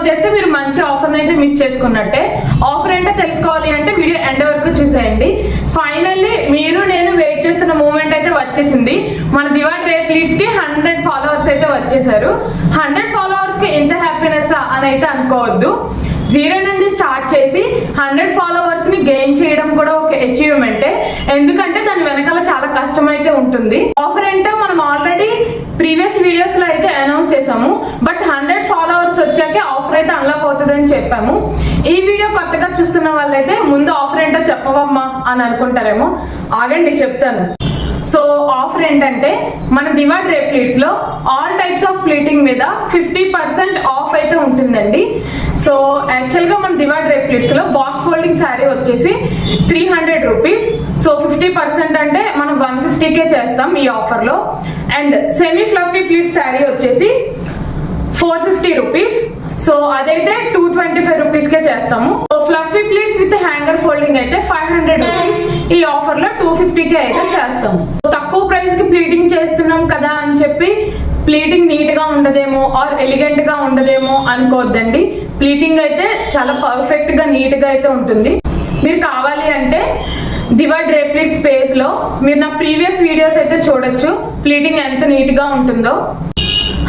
చేస్తే మీరు మంచి ఆఫర్ని అయితే మిస్ చేసుకున్నట్టే. ఆఫర్ ఏంటో తెలుసుకోవాలి అంటే వీడియో ఎండ్ వరకు చూసేయండి. ఫైనల్లీ మీరు నేను వెయిట్ చేస్తున్న మూమెంట్ అయితే వచ్చేసింది. మన దివా డ్రై ప్లీట్స్ కి 100 ఫాలోవర్స్ అయితే వచ్చేసారు. 100 ఫాలోవర్స్ కి ఎంత హ్యాపీనెస్ అని అయితే అనుకోవద్దు. 0 నుంచి స్టార్ట్ చేసి 100 ఫాలోవర్స్ ని గెయిన్ చేయడం కూడా ఒక అచీవ్మెంటే. ఎందుకంటే దాని వెనకాల చాలా కష్టం అయితే ఉంటుంది. ఆఫర్ ఏంటో మనం ఆల్రెడీ ప్రీవియస్ వీడియోస్ లో అయితే అనౌన్స్ చేసాము. బట్ 100 ఫాలోవర్స్ వచ్చాకే ఆఫర్ అయితే అన్లాక్ అవుతుందని చెప్పాము. ఈ వీడియో కొత్తగా చూస్తున్న వాళ్ళైతే ముందు ఆఫర్ ఏంటో చెప్పవమ్మా అని అనుకుంటారేమో, ఆగండి చెప్తాను. సో ఆఫర్ ఏంటంటే మన దివా డ్రై ప్లీట్స్ లో ఆల్ టైప్స్ ఆఫ్ ప్లీటింగ్ మీద 50% ఆఫ్ అయితే ఉంటుందండి. సో యాక్చువల్ గా మన దివా డ్రై ప్లీట్స్ లో బాక్స్ ఫోల్డింగ్ శారీ వచ్చేసి 300 రూపీస్. సో 50% అంటే మనం 150కే చేస్తాం ఈ ఆఫర్ లో. And semi fluffy pleat sari వచ్చేసి 450 రూపీస్. సో అదైతే 225 రూపీస్ కే చేస్తాము. Fluffy pleats with hanger folding అయితే 500 రూపీస్. ఈ ఆఫర్ లో 250కే అయితే చేస్తాము. తక్కువ ప్రైస్ కి ప్లీటింగ్ చేస్తున్నాం కదా అని చెప్పి ప్లీటింగ్ నీట్ గా ఉండదేమో ఆర్ ఎలిగెంట్ గా ఉండదేమో అనుకోవద్దండి. ప్లీటింగ్ అయితే చాలా పర్ఫెక్ట్ గా నీట్ గా అయితే ఉంటుంది. మీరు కావాలి అంటే దివా డ్రై ప్లీట్స్ పేజ్ లో మీరు నా ప్రీవియస్ వీడియోస్ అయితే చూడొచ్చు, ప్లీటింగ్ ఎంత నీట్ గా ఉంటుందో.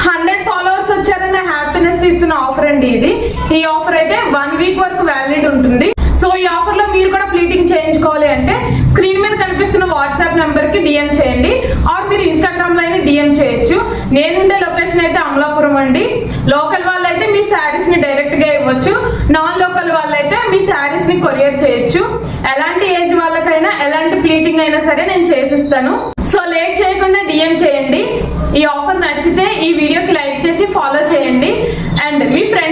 100 ఫాలోవర్స్ వచ్చారన్న హ్యాపీనెస్ ఇస్తున్న ఆఫర్ అండి ఇది. ఈ ఆఫర్ అయితే 1 వీక్ వరకు వ్యాలిడ్ ఉంటుంది. సో ఈ ఆఫర్ లో మీరు కూడా ప్లీటింగ్ చేయించుకోవాలి అంటే స్క్రీన్ మీద కనిపిస్తున్న వాట్సాప్ నెంబర్ కి డిఎం చేయండి, ఆర్ మీరు ఇన్స్టాగ్రామ్ లో అయినా డిఎం చేయొచ్చు. నేనుండే లొకేషన్ అయితే అమలాపురం అండి. లోకల్ వాళ్ళైతే మీ శారీస్ ని డైరెక్ట్ గా ఇవ్వచ్చు, నాన్ లోకల్ వాళ్ళైతే మీ శారీస్ ని కొరియర్ చేయొచ్చు. ఎలాంటి ఏజ్ వాళ్ళకైనా ఎలాంటి ప్లీటింగ్ అయినా సరే నేను చేసిస్తాను. సో లేట్ చేయకుండా డిఎం చేయండి. ఈ ఆఫర్ నచ్చితే ఈ వీడియోకి లైక్ చేసి ఫాలో చేయండి అండ్ మీ ఫ్రెండ్స్